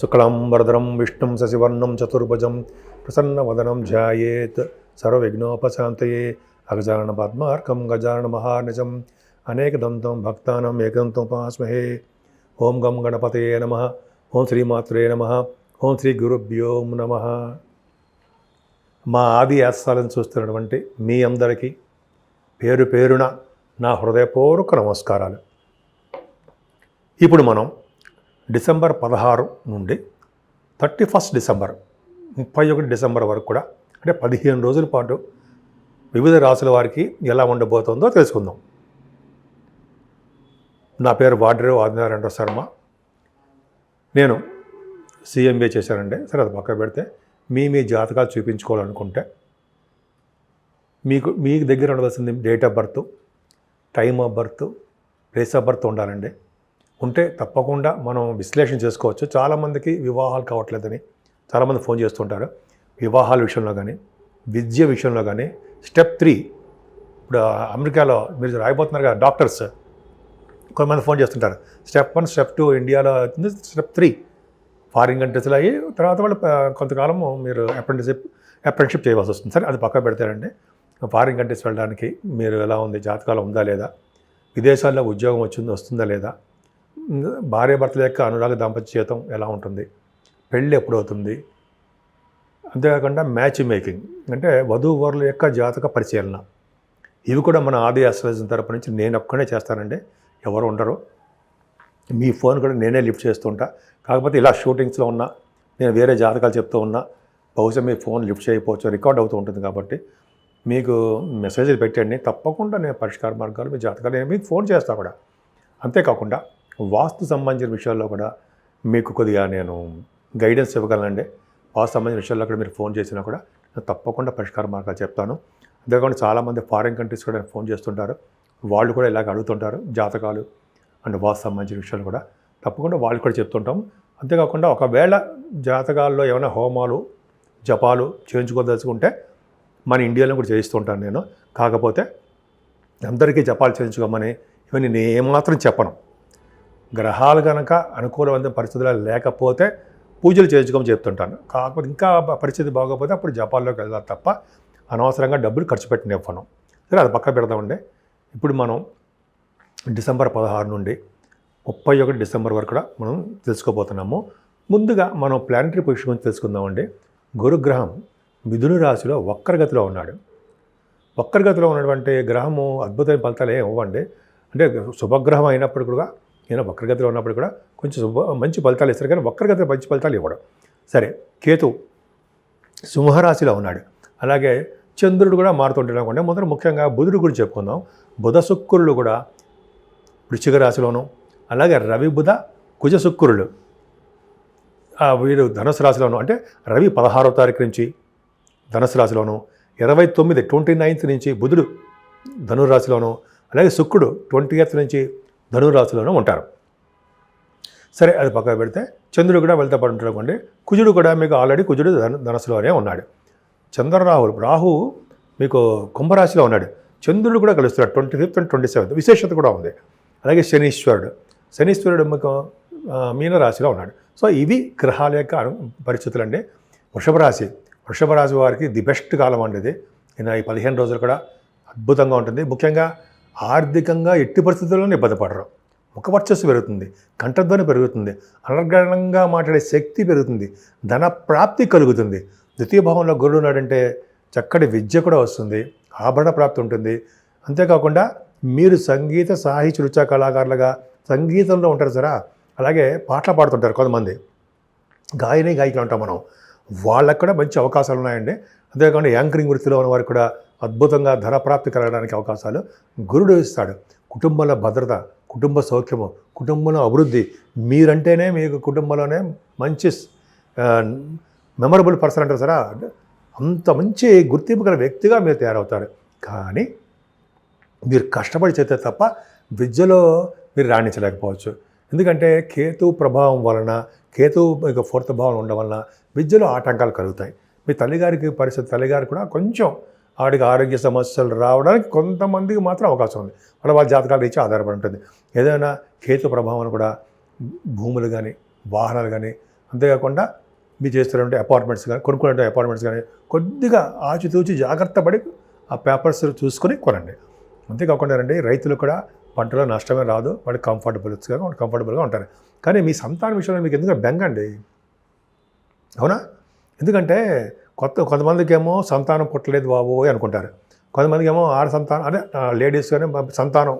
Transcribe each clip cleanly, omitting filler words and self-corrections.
శుక్లాంబరధరం విష్ణుం శశివర్ణం చతుర్భుజం ప్రసన్నవదనం ధ్యాయేత్ సర్వవిఘ్నోపశాంతయే అగజానన పద్మార్కం గజానన మహార్నిజం అనేకదంతం భక్తానం ఏకదంతముపాస్మహే. ఓం గం గణపతయే నమః. ఓం శ్రీమాత్రే నమః. ఓం శ్రీ గురుభ్యో నమః. మా ఆది ఆస్థాలను చూస్తున్నటువంటి మీ అందరికీ పేరు పేరున నా హృదయపూర్వక నమస్కారాలు. ఇప్పుడు మనం డిసెంబర్ 16 నుండి 31 డిసెంబర్ 31 డిసెంబర్ వరకు కూడా అంటే 15 రోజుల పాటు వివిధ రాసుల వారికి ఎలా ఉండబోతుందో తెలుసుకుందాం. నా పేరు వాడ్రేవు ఆదినారాయణ శర్మ. నేను CMA చేశానండి. సరే, అది పక్క పెడితే మీ జాతకాలు చూపించుకోవాలనుకుంటే మీ దగ్గర ఉండవలసింది date of birth, time of birth, place of birth ఉండాలండి. ఉంటే తప్పకుండా మనం విశ్లేషణ చేసుకోవచ్చు. చాలామందికి వివాహాలు కావట్లేదని చాలామంది ఫోన్ చేస్తుంటారు. వివాహాల విషయంలో కానీ, విద్య విషయంలో కానీ స్టెప్ 3 ఇప్పుడు అమెరికాలో మీరు రాయిపోతున్నారు కదా డాక్టర్స్, కొంతమంది ఫోన్ చేస్తుంటారు. స్టెప్ 1, స్టెప్ 2 ఇండియాలో అవుతుంది, స్టెప్ 3 ఫారిన్ కంట్రీస్లో అయ్యి తర్వాత వాళ్ళు కొంతకాలం మీరు అప్రెంటిషిప్ చేయవలసి వస్తుంది. సరే, అది పక్క పెడతారండి. ఫారిన్ కంట్రీస్ వెళ్ళడానికి మీరు ఎలా ఉంది, జాతకాలం ఉందా లేదా, విదేశాల్లో ఉద్యోగం వస్తుందా లేదా, భార్యాభర్తల యొక్క అనురాగ దాంపత్య జీవితం ఎలా ఉంటుంది, పెళ్ళి ఎప్పుడు అవుతుంది, అంతేకాకుండా మ్యాచ్ మేకింగ్ అంటే వధూవరుల యొక్క జాతక పరిశీలన, ఇవి కూడా మన ఆది ఆస్ట్రాలజీ తరపు నుంచి నేను ఒక్కనే చేస్తానండి. ఎవరు ఉండరు. మీ ఫోన్ కూడా నేనే లిఫ్ట్ చేస్తుంటా. కాకపోతే ఇలా షూటింగ్స్లో ఉన్నా, నేను వేరే జాతకాలు చెప్తూ ఉన్నా, బహుశా మీ ఫోన్ లిఫ్ట్ చేయకపోవచ్చు, రికార్డ్ అవుతూ ఉంటుంది. కాబట్టి మీకు మెసేజ్లు పెట్టండి, తప్పకుండా నేను పరిష్కార మార్గాలు మీ జాతకాలు మీకు ఫోన్ చేస్తా కూడా. అంతేకాకుండా వాస్తు సంబంధించిన విషయాల్లో కూడా మీకు కొద్దిగా నేను గైడెన్స్ ఇవ్వగలనండి. వాస్తు సంబంధించిన విషయాల్లో కూడా మీరు ఫోన్ చేసినా కూడా నేను తప్పకుండా పరిష్కార మార్గాలు చెప్తాను. అంతేకాకుండా చాలామంది ఫారిన్ కంట్రీస్ కూడా ఫోన్ చేస్తుంటారు. వాళ్ళు కూడా ఇలాగ అడుగుతుంటారు జాతకాలు అండ్ వాస్తు సంబంధించిన విషయాలు కూడా తప్పకుండా వాళ్ళు కూడా చెప్తుంటాం. అంతేకాకుండా ఒకవేళ జాతకాల్లో ఏమైనా హోమాలు జపాలు చేయించుకోదలుచుకుంటే మన ఇండియాలో కూడా చేయిస్తుంటాను నేను. కాకపోతే అందరికీ జపాలు చేయించుకోమని ఇవన్నీ నేను ఏమాత్రం చెప్పను. గ్రహాలు కనుక అనుకూలమైన పరిస్థితులు లేకపోతే పూజలు చేయించుకోమని చెప్తుంటాను. కాకపోతే ఇంకా పరిస్థితి బాగోకపోతే అప్పుడు జపాల్లోకి వెళ్తాను తప్ప అనవసరంగా డబ్బులు ఖర్చు పెట్టినివ్వను. సరే, అది పక్క పెడదామండి. ఇప్పుడు మనం డిసెంబర్ 16 నుండి 31 డిసెంబర్ వరకు కూడా మనం తెలుసుకోబోతున్నాము. ముందుగా మనం ప్లానటరీ పొజిషన్ గురించి తెలుసుకుందామండి. గురుగ్రహం మిథున రాశిలో వక్రగతిలో ఉన్నాడు. వక్రగతిలో ఉన్నటువంటి గ్రహము అద్భుతమైన ఫలితాలు ఏమి ఇవ్వండి. అంటే శుభగ్రహం అయినప్పుడు కూడా, ఈయన వక్రగతిలో ఉన్నప్పుడు కూడా కొంచెం మంచి ఫలితాలు ఇస్తారు, కానీ వక్రగతిలో మంచి ఫలితాలు ఇవ్వడం. సరే, కేతు సింహరాశిలో ఉన్నాడు. అలాగే చంద్రుడు కూడా మారుతుంటాడు అనుకోండి. మొదట ముఖ్యంగా బుధుడు గురించి చెప్పుకుందాం. బుధ శుక్రులు కూడా వృశ్చిక రాశిలోను, అలాగే రవి బుధ కుజ శుక్రులు వీరు ధనుసు రాశిలోను. అంటే రవి 16వ తారీఖు నుంచి ధనుసు రాశిలోను, 29 నుంచి బుధుడు ధనురాశిలోను, అలాగే శుక్రుడు 20th నుంచి ధనురాశిలోనూ ఉంటారు. సరే, అది పక్కన పెడితే చంద్రుడు కూడా వెళ్తా పడుతుంటాడు అనుకోండి. కుజుడు కూడా మీకు ఆల్రెడీ కుజుడు ధనుసులోనే ఉన్నాడు. రాహు మీకు కుంభరాశిలో ఉన్నాడు. చంద్రుడు కూడా కలుస్తున్నాడు 25th and 27th. విశేషత కూడా ఉంది. అలాగే శనీశ్వరుడు మీకు మీనరాశిలో ఉన్నాడు. సో ఇవి గ్రహాల యొక్క పరిస్థితులు అండి. వృషభ రాశి వారికి ది బెస్ట్ కాలం అండి ఇది. ఈ 15 రోజులు కూడా అద్భుతంగా ఉంటుంది. ముఖ్యంగా ఆర్థికంగా ఎట్టి పరిస్థితుల్లోనే ఇబ్బంది పడరు. ముఖ వర్చస్సు పెరుగుతుంది, కంఠధ్వని పెరుగుతుంది, అనర్గళంగా మాట్లాడే శక్తి పెరుగుతుంది, ధన ప్రాప్తి కలుగుతుంది. ద్వితీయ భావంలో గురుడు ఉన్నాడంటే చక్కటి విద్య కూడా వస్తుంది, ఆభరణ ప్రాప్తి ఉంటుంది. అంతేకాకుండా మీరు సంగీత సాహిత్య రుచా కళాకారులుగా సంగీతంలో ఉంటారు సరే, అలాగే పాటలు పాడుతుంటారు కొంతమంది, గాయకులు అంటాం మనం. వాళ్ళకు కూడా మంచి అవకాశాలు ఉన్నాయండి. అంతేకాకుండా యాంకరింగ్ వృత్తిలో ఉన్న వారికి కూడా అద్భుతంగా ధనప్రాప్తి కలగడానికి అవకాశాలు గురుడు ఇస్తాడు. కుటుంబంలో భద్రత, కుటుంబ సౌఖ్యము, కుటుంబంలో అభివృద్ధి, మీరంటేనే మీకు కుటుంబంలోనే మంచి మెమరబుల్ పర్సన్ అంటారు సరే, అంత మంచి గుర్తింపు గల వ్యక్తిగా మీరు తయారవుతారు. కానీ మీరు కష్టపడి చేస్తే తప్ప విద్యలో మీరు రాణించలేకపోవచ్చు. ఎందుకంటే కేతు ప్రభావం వలన, కేతు మీకు 4th భావం ఉండడం వలన విద్యలో ఆటంకాలు కలుగుతాయి. మీ తల్లిగారు కూడా కొంచెం ఆడికి ఆరోగ్య సమస్యలు రావడానికి కొంతమందికి మాత్రం అవకాశం ఉంది. వాళ్ళ జాతకాలు ఇచ్చి ఆధారపడి ఉంటుంది. ఏదైనా కేతు ప్రభావం కూడా భూములు కానీ, వాహనాలు కానీ, అంతేకాకుండా మీరు చేస్తున్నటువంటి అపార్ట్మెంట్స్ కానీ కొనుక్కునే అపార్ట్మెంట్స్ కానీ కొద్దిగా ఆచితూచి జాగ్రత్త పడి ఆ పేపర్స్ చూసుకొని కొనండి. అంతేకాకుండా రైతులు కూడా పంటలో నష్టమే రాదు, వాళ్ళు కంఫర్టబుల్గా ఉంటారు. కానీ మీ సంతానం విషయంలో మీకు ఎందుకంటే బెంగండి, అవునా? ఎందుకంటే కొంతమందికి ఏమో సంతానం పుట్టలేదు బాబోయ్ అనుకుంటారు, కొంతమందికి ఏమో సంతానం లేడీస్ కానీ సంతానం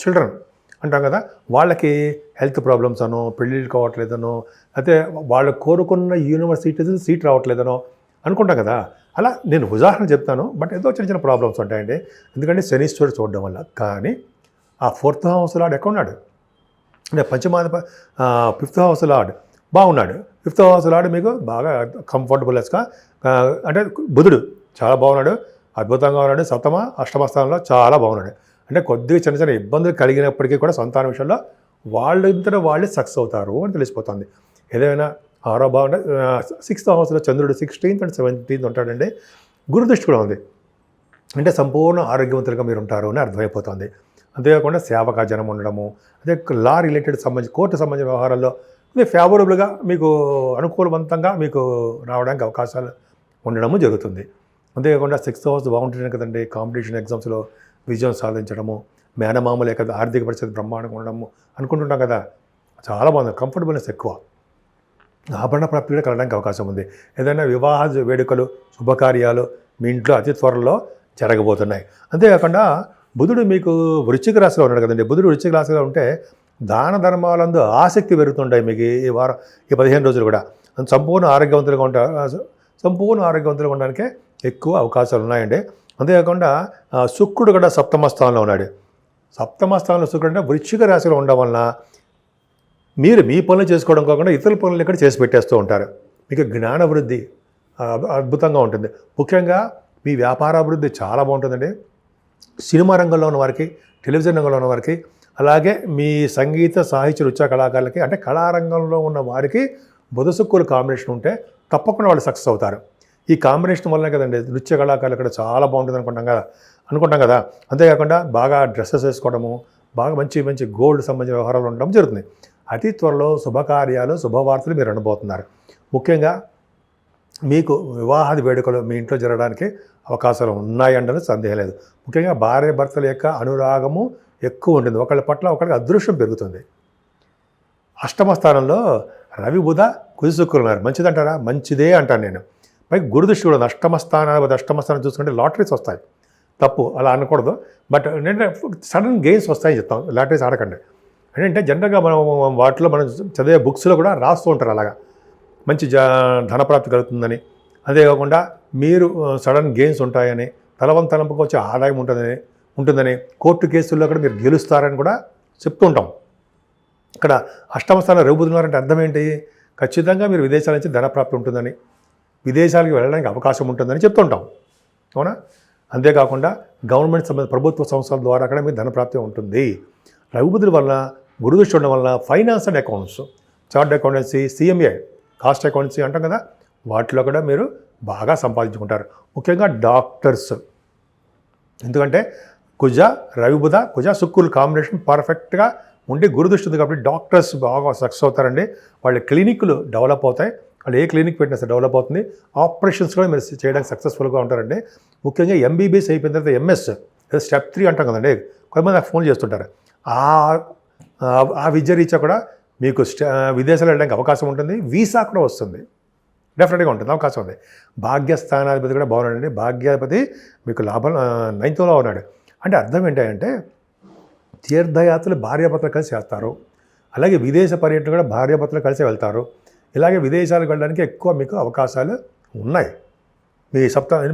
చిల్డ్రన్ అంటాం కదా, వాళ్ళకి హెల్త్ ప్రాబ్లమ్స్ అనో, పెళ్ళిళ్ళు కావట్లేదనో, అయితే వాళ్ళు కోరుకున్న యూనివర్సిటీస్ సీట్ రావట్లేదనో అనుకుంటాం కదా. అలా నేను ఉదాహరణ చెప్తాను, బట్ ఏదో చిన్న చిన్న ప్రాబ్లమ్స్ ఉంటాయండి. ఎందుకంటే శనీశ్వరుడు చూడడం వల్ల. కానీ ఆ 4th హౌస్ లార్డ్ ఎక్కడ ఉన్నాడు అంటే ఫిఫ్త్ హౌస్ లార్డ్ బాగున్నాడు. 5th హౌస్ లార్డ్ మీకు బాగా కంఫర్టబుల్గా అంటే బుధుడు చాలా బాగున్నాడు, అద్భుతంగా ఉన్నాడు. సప్తమ అష్టమ స్థానంలో చాలా బాగున్నాడు. అంటే కొద్దిగా చిన్న చిన్న ఇబ్బందులు కలిగినప్పటికీ కూడా సంతాన విషయంలో వాళ్ళే సక్సెస్ అవుతారు అని తెలిసిపోతుంది. ఏదైనా 6వ భావం 6th హౌస్లో చంద్రుడు 16th and 17th ఉంటాడండి. గురుదృష్టి కూడా ఉంది. అంటే సంపూర్ణ ఆరోగ్యవంతులుగా మీరు ఉంటారు అని అర్థమైపోతుంది. అంతేకాకుండా సేవకా జనం ఉండడము, అదే లా రిలేటెడ్ కోర్టు సంబంధించిన వ్యవహారాల్లో ఫేవరబుల్గా మీకు అనుకూలవంతంగా మీకు రావడానికి అవకాశాలు ఉండడము జరుగుతుంది. అంతేకాకుండా 6th హౌస్ బాగుంటుంది కదండి, కాంపిటీషన్ ఎగ్జామ్స్లో విజయం సాధించడము, మేనమామలే కదా ఆర్థిక పరిస్థితి బ్రహ్మాండంగా ఉండడము అనుకుంటుంటాం కదా, చాలా బాగుంది. కంఫర్టబుల్నెస్ ఎక్కువ, ఆభరణ ప్రాప్తి కూడా కలగడానికి అవకాశం ఉంది. ఏదైనా వివాహ వేడుకలు శుభకార్యాలు మీ ఇంట్లో అతి త్వరలో జరగబోతున్నాయి. అంతేకాకుండా బుధుడు మీకు వృశ్చిక రాశిలో ఉన్నాడు కదండి. బుధుడు వృశ్చిక రాశిలో ఉంటే దాన ధర్మాలందు ఆసక్తి పెరుగుతుంటాయి మీకు ఈ వారం, ఈ 15 రోజులు కూడా. సంపూర్ణ ఆరోగ్యవంతులుగా ఉండడానికే ఎక్కువ అవకాశాలు ఉన్నాయండి. అంతేకాకుండా శుక్రుడు కూడా 7వ స్థానంలో ఉన్నాడు. 7వ స్థానంలో శుక్రుడు అంటే వృశ్చిక రాశిలో ఉండడం వలన మీరు మీ పనులు చేసుకోవడం కాకుండా ఇతరుల పనులు ఇక్కడ చేసి పెట్టేస్తూ ఉంటారు. మీకు జ్ఞాన వృద్ధి అద్భుతంగా ఉంటుంది. ముఖ్యంగా మీ వ్యాపారాభివృద్ధి చాలా బాగుంటుందండి. సినిమా రంగంలో ఉన్న వారికి, టెలివిజన్ రంగంలో ఉన్న వారికి, అలాగే మీ సంగీత సాహిత్య నృత్య కళాకారులకి అంటే కళారంగంలో ఉన్న వారికి బుధ శుక్రుల కాంబినేషన్ ఉంటే తప్పకుండా వాళ్ళు సక్సెస్ అవుతారు. ఈ కాంబినేషన్ వల్లనే కదండి నృత్య కళాకారులు ఇక్కడ చాలా బాగుంటుంది అనుకుంటాం కదా. అంతేకాకుండా బాగా డ్రెస్సెస్ వేసుకోవడము, బాగా మంచి గోల్డ్ సంబంధించిన వ్యవహారాలు ఉండడం జరుగుతుంది. అతి త్వరలో శుభకార్యాలు శుభవార్తలు మీరు అనబోతున్నారు. ముఖ్యంగా మీకు వివాహాది వేడుకలు మీ ఇంట్లో జరగడానికి అవకాశాలు ఉన్నాయంటే సందేహం లేదు. ముఖ్యంగా భార్య భర్తల యొక్క అనురాగము ఎక్కువ ఉంటుంది, ఒకళ్ళ పట్ల ఒకళ్ళకి అదృష్టం పెరుగుతుంది. 8వ స్థానంలో రవి బుధ కుజ శుక్రులు ఉన్నారు. మంచిదంటారా? మంచిదే అంటాను నేను. పైకి గురుదృష్టి కూడా 8వ స్థానం చూసుకుంటే లాటరీస్ వస్తాయి. తప్పు అలా అనకూడదు, బట్ ఏంటంటే సడన్ గెయిన్స్ వస్తాయని చెప్తాం. లాటరీస్ ఆడకండి. అంటే జనరల్గా మనం చదివే బుక్స్లో కూడా రాస్తూ ఉంటారు అలాగా మంచి ధనప్రాప్తి కలుగుతుందని. అంతేకాకుండా మీరు సడన్ గెయిన్స్ ఉంటాయని, తలంపుకు వచ్చే ఆదాయం ఉంటుందని, కోర్టు కేసుల్లో కూడా మీరు గెలుస్తారని కూడా చెప్తూ ఉంటాం. ఇక్కడ 8వ స్థానం రఘుబుధున్నారంటే అర్థం ఏంటి? ఖచ్చితంగా మీరు విదేశాల నుంచి ధనప్రాప్తి ఉంటుందని, విదేశాలకు వెళ్ళడానికి అవకాశం ఉంటుందని చెప్తుంటాం, అవునా? అంతేకాకుండా గవర్నమెంట్ ప్రభుత్వ సంస్థల ద్వారా కూడా మీకు ధనప్రాప్తి ఉంటుంది. రఘుబుధుల వల్ల, గురుదృష్టి ఉండడం వల్ల finance and accounts, chart accountancy, CMA, cost accountancy అంటాం కదా, వాటిలో కూడా మీరు బాగా సంపాదించుకుంటారు. ముఖ్యంగా డాక్టర్స్, ఎందుకంటే రవిబుధ కుజ శుక్రుల కాంబినేషన్ పర్ఫెక్ట్గా ఉండి గురుదృష్టి ఉంది కాబట్టి డాక్టర్స్ బాగా సక్సెస్ అవుతారండి. వాళ్ళ క్లినిక్లు డెవలప్ అవుతాయి. వాళ్ళు ఏ క్లినిక్ పెట్టినా సరే డెవలప్ అవుతుంది. ఆపరేషన్స్ కూడా మీరు చేయడానికి సక్సెస్ఫుల్గా ఉంటారండి. ముఖ్యంగా MBBS అయిపోయిన తర్వాత MS స్టెప్ 3 అంటాం కదండి, కొంతమంది నాకు ఫోన్ చేస్తుంటారు. ఆ విద్య రీత్యా కూడా మీకు విదేశాలు వెళ్ళడానికి అవకాశం ఉంటుంది. వీసా కూడా వస్తుంది, డెఫినెట్గా ఉంటుంది, అవకాశం ఉంది. భాగ్యస్థానాధిపతి కూడా బాగున్నాడండి. భాగ్యాధిపతి మీకు లాభం 9థలో ఉన్నాడు. అంటే అర్థం ఏంటంటే తీర్థయాత్రలు భార్యాభర్తలు కలిసి చేస్తారు. అలాగే విదేశ పర్యటన కూడా భార్యాభర్తలు కలిసి వెళ్తారు. ఇలాగే విదేశాలకు వెళ్ళడానికి ఎక్కువ మీకు అవకాశాలు ఉన్నాయి.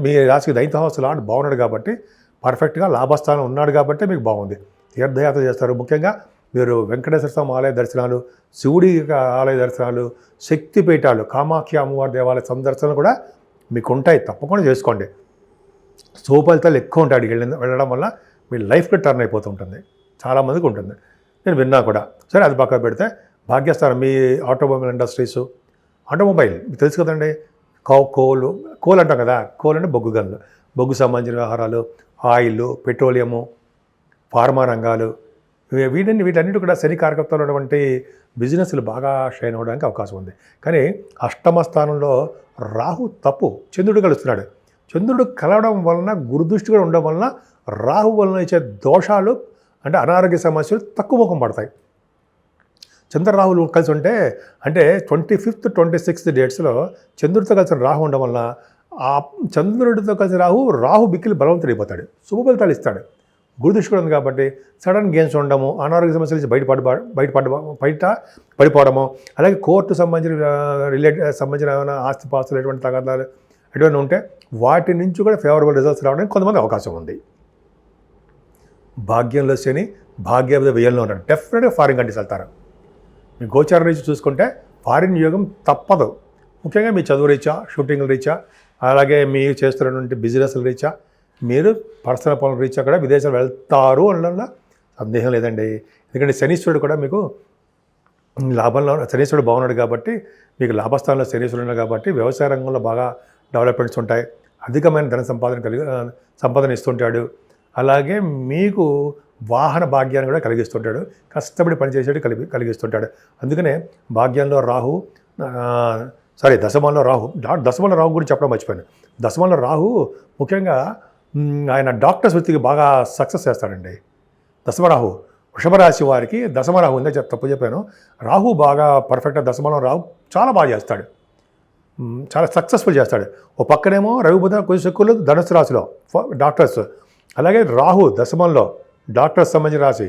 మీ రాశికి 9th హౌస్ లార్డ్ బాగున్నాడు కాబట్టి, పర్ఫెక్ట్గా లాభస్థానం ఉన్నాడు కాబట్టి మీకు బాగుంది. తీర్థయాత్ర చేస్తారు. ముఖ్యంగా మీరు వెంకటేశ్వర స్వామి ఆలయ దర్శనాలు, శివుడి ఆలయ దర్శనాలు, శక్తిపీఠాలు, కామాఖ్య అమ్మవారి దేవాలయ సందర్శనలు కూడా మీకు ఉంటాయి. తప్పకుండా చేసుకోండి. ఫలితాలు ఎక్కువ ఉంటాయి. వెళ్ళడం వల్ల మీ లైఫ్లో టర్న్ అయిపోతూ ఉంటుంది. చాలామందికి ఉంటుంది, నేను విన్నా కూడా. సరే, అది పక్కన పెడితే భాగ్యస్థానం మీ ఆటోమొబైల్ ఇండస్ట్రీస్, ఆటోమొబైల్ మీకు తెలుసు కదండి. కోల్ అంటాం కదా, కోల్ అంటే బొగ్గు గన్లు, బొగ్గు సంబంధించిన వ్యవహారాలు, ఆయిల్, పెట్రోలియము, ఫార్మా రంగాలు, వీటన్నిటి కూడా శని కారకత్వంలో ఉన్నటువంటి బిజినెస్లు బాగా షైన్ అవ్వడానికి అవకాశం ఉంది. కానీ అష్టమ స్థానంలో రాహు తప్పు, చంద్రుడు కలుస్తున్నాడు. చంద్రుడు కలవడం వలన, గురుదృష్టి కూడా ఉండడం వలన రాహు వలన ఇచ్చే దోషాలు అంటే అనారోగ్య సమస్యలు తక్కువ ముఖం పడతాయి. చంద్రరాహులు కలిసి ఉంటే అంటే 25th 26th డేట్స్లో చంద్రుడితో కలిసిన రాహు ఉండడం వలన ఆ చంద్రుడితో కలిసిన రాహు బిక్కిలి బలవంతుడైపోతాడు, శుభ ఫలితాలు ఇస్తాడు. గురుదృష్టి కూడా ఉంది కాబట్టి సడన్ గేమ్స్ ఉండడము, అనారోగ్య సమస్యల నుంచి పడిపోవడము, అలాగే కోర్టు సంబంధించిన ఏమైనా ఆస్తిపాస్తులు ఎటువంటి తగాదాలు ఎటువంటి ఉంటే వాటి నుంచి కూడా ఫేవరబుల్ రిజల్ట్స్ రావడానికి కొంతమంది అవకాశం ఉంది. భాగ్యంలో శని, భాగ్యాధిపతి వ్యయంలో ఉంటారు. డెఫినెట్గా ఫారిన్ కంట్రీస్ వెళ్తారు. మీ గోచారం రీత్యా చూసుకుంటే ఫారిన్ యోగం తప్పదు. ముఖ్యంగా మీ చదువు రీత్యా, షూటింగ్ల రీత్యా, అలాగే మీరు చేస్తున్నటువంటి బిజినెస్ల రీత్యా, మీరు పర్సనల్ పనుల రీత్యా కూడా విదేశాలు వెళ్తారు అనడంలో సందేహం లేదండి. ఎందుకంటే శనీశ్వరుడు కూడా మీకు లాభంలో, శనీశ్వరుడు బాగున్నాడు కాబట్టి మీకు లాభస్థానంలో శనీశ్వరుడు ఉన్నాడు కాబట్టి వ్యవసాయ రంగంలో బాగా డెవలప్మెంట్స్ ఉంటాయి. అధికమైన ధన సంపాదన ఇస్తుంటాడు. అలాగే మీకు వాహన భాగ్యాన్ని కూడా కలిగిస్తుంటాడు. కష్టపడి పనిచేసేది కలిగిస్తుంటాడు. అందుకనే భాగ్యంలో రాహు, దశమంలో రాహు గురించి చెప్పడం మర్చిపోయాను. దశమంలో రాహు ముఖ్యంగా ఆయన డాక్టర్స్ వృత్తికి బాగా సక్సెస్ చేస్తాడండి. దశమరాహు వృషభ రాశి వారికి దశమరాహు ఉందే తప్పు చెప్పాను. రాహు బాగా పర్ఫెక్ట్గా దశమంలో రాహు చాలా బాగా చేస్తాడు, చాలా సక్సెస్ఫుల్ చేస్తాడు. ఓ పక్కనేమో రవి బుధ కుజశుక్రులు ధనుసు రాశిలో డాక్టర్స్, అలాగే రాహు దశమంలో డాక్టర్స్ సంబంధించిన రాశి.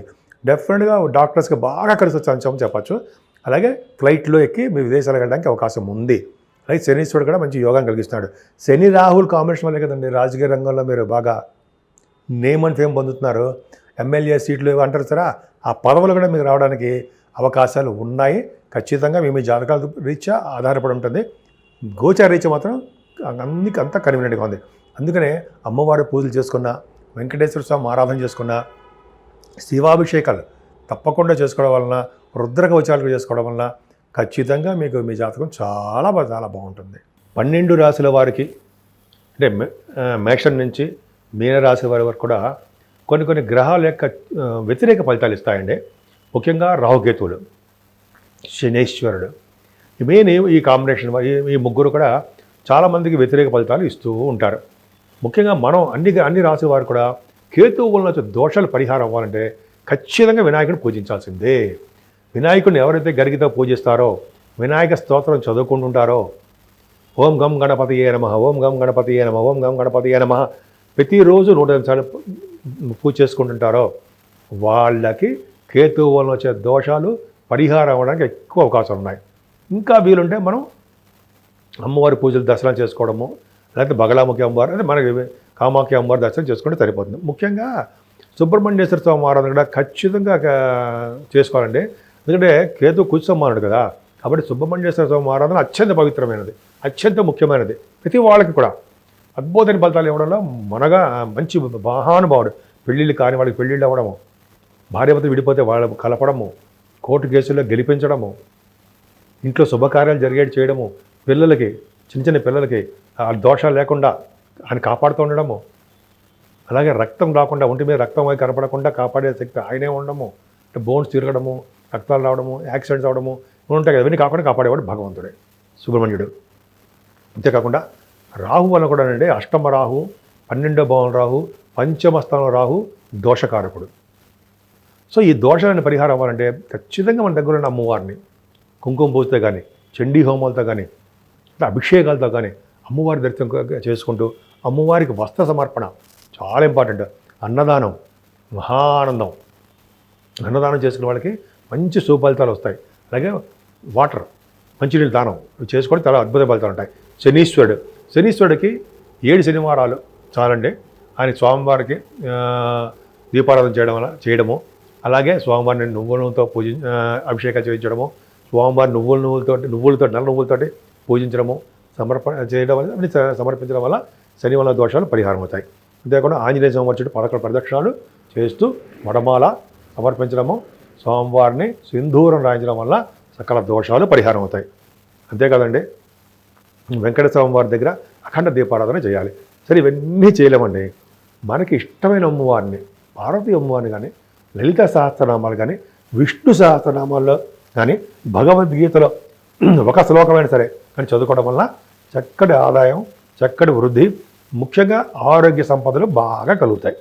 డెఫినెట్గా డాక్టర్స్కి బాగా కలిసి వచ్చామని చెప్పచ్చు. అలాగే ఫ్లైట్లో ఎక్కి మీ విదేశాలకు వెళ్ళడానికి అవకాశం ఉంది. అలాగే శనీశ్వరుడు కూడా మంచి యోగాన్ని కలిగిస్తున్నాడు. శని రాహుల్ కాంబినేషన్ వల్లే కదండి రాజకీయ రంగంలో మీరు బాగా నేమ్ అండ్ ఫేమ్ పొందుతున్నారు. ఎమ్మెల్యే సీట్లు అంటారు సరే, ఆ పదవులు కూడా మీకు రావడానికి అవకాశాలు ఉన్నాయి. ఖచ్చితంగా మీ జాతకాల రీత్యా ఆధారపడి ఉంటుంది. గోచార రీత్యా మాత్రం అంతా కన్వీనియంట్గా ఉంది. అందుకనే అమ్మవారి పూజలు చేసుకున్నా, వెంకటేశ్వర స్వామి ఆరాధన చేసుకున్నా, శివాభిషేకాలు తప్పకుండా చేసుకోవడం వలన, రుద్రకవచాలు చేసుకోవడం వలన ఖచ్చితంగా మీకు మీ జాతకం చాలా బాగుంటుంది. 12 రాశుల వారికి అంటే మేషం నుంచి మీనరాశి వారి వరకు కూడా కొన్ని గ్రహాల యొక్క వ్యతిరేక ఫలితాలు ఇస్తాయండి. ముఖ్యంగా రాహుకేతువులు, శనీశ్వరుడు, మెయిన్ ఈ కాంబినేషన్ ఈ ముగ్గురు కూడా చాలామందికి వ్యతిరేక ఫలితాలు ఇస్తూ ఉంటారు. ముఖ్యంగా మనం అన్ని రాశి వారు కూడా కేతువు వలన వచ్చే దోషాలు పరిహారం అవ్వాలంటే ఖచ్చితంగా వినాయకుడిని పూజించాల్సిందే. వినాయకుడిని ఎవరైతే గరిగితో పూజిస్తారో, వినాయక స్తోత్రం చదువుకుంటుంటారో, ఓం గం గణపతియే నమః, ఓం గం గణపతియే నమః, ఓం గం గణపతియే నమః ప్రతిరోజు 108 సార్లు పూజ చేసుకుంటుంటారో వాళ్ళకి కేతువు వలన వచ్చే దోషాలు పరిహారం అవ్వడానికి ఎక్కువ అవకాశాలు ఉన్నాయి. ఇంకా వీలుంటే మనం అమ్మవారి పూజలు దర్శనం చేసుకోవడము, లేకపోతే బగలాముఖి అమ్మవారు అంటే మనకి కామాఖ్య అమ్మవారి దర్శనం చేసుకుంటే సరిపోతుంది. ముఖ్యంగా సుబ్రహ్మణ్యేశ్వర స్వామి ఆరాధన కూడా ఖచ్చితంగా చేసుకోవాలండి. ఎందుకంటే కేతు కుజసమానుడు కదా, కాబట్టి సుబ్రహ్మణ్యేశ్వర స్వామి ఆరాధన అత్యంత పవిత్రమైనది, అత్యంత ముఖ్యమైనది. ప్రతి వాళ్ళకి కూడా అద్భుతమైన ఫలితాలు ఇవ్వడంలో మంచి మహానుభావుడు. పెళ్ళిళ్ళు కాని వాళ్ళకి పెళ్ళిళ్ళు అవ్వడము, భార్యాభర్తలు విడిపోతే వాళ్ళకు కలపడము, కోర్టు కేసుల్లో గెలిపించడము, ఇంట్లో శుభకార్యాలు జరిగేటి చేయడము, పిల్లలకి చిన్న పిల్లలకి ఆ దోషాలు లేకుండా ఆయన కాపాడుతూ ఉండడము, అలాగే రక్తం రాకుండా ఒంటి మీద రక్తం అవి కనపడకుండా కాపాడే శక్తి ఆయనే ఉండడము, అంటే బోన్స్ తిరగడము, రక్తాలు రావడము, యాక్సిడెంట్స్ అవడము ఉంటాయి కదా, అవన్నీ కాకుండా కాపాడేవాడు భగవంతుడే సుబ్రహ్మణ్యుడు. అంతేకాకుండా రాహు వల్ల కూడా అండి అష్టమ రాహు, 12వ భావం రాహు, పంచమ స్థానం రాహు దోషకారకుడు. సో ఈ దోషాలను పరిహారం అవ్వాలంటే ఖచ్చితంగా మన దగ్గర ఉన్న అమ్మవారిని కుంకుమ పూజతో కానీ, చండీ హోమాలతో కానీ, అభిషేకాలతో కానీ అమ్మవారి దర్శనం చేసుకుంటూ అమ్మవారికి వస్త్ర సమర్పణ చాలా ఇంపార్టెంట్. అన్నదానం మహానందం, అన్నదానం చేసుకునే వాళ్ళకి మంచి సుఫలితాలు వస్తాయి. అలాగే వాటర్ మంచినీళ్ళు దానం చేసుకోవడం చాలా అద్భుత ఫలితాలు ఉంటాయి. శనీశ్వరుడికి 7 శనివారాలు చాలండి ఆయన స్వామివారికి దీపారాధన చేయడము, అలాగే స్వామివారిని నువ్వులతో అభిషేకాలు చేయించడము, స్వామివారి నువ్వులతో నల్ల నువ్వులతోటి పూజించడము, చేయడం వల్ల సమర్పించడం వల్ల శని వల్ల దోషాలు పరిహారం అవుతాయి. అంతేకాకుండా ఆంజనేయ స్వామి చుట్టూ 11 ప్రదక్షిణాలు చేస్తూ వడమాల సమర్పించడము, స్వామివారిని సింధూరం రాయించడం వల్ల సకల దోషాలు పరిహారం అవుతాయి. అంతేకాదండి వెంకటేశ్వర స్వామి వారి దగ్గర అఖండ దీపారాధన చేయాలి. సరే ఇవన్నీ చేయలేమండి. మనకి ఇష్టమైన అమ్మవారిని, పార్వతీ అమ్మవారిని కానీ, లలిత సహస్రనామాలు కానీ, విష్ణు సహస్రనామాల్లో కానీ భగవద్గీతలో ఒక శ్లోకమైనా సరే కానీ చదువుకోవడం వల్ల చక్కటి ఆదాయం, చక్కటి వృద్ధి, ముఖ్యంగా ఆరోగ్య సంపదలు బాగా కలుగుతాయి.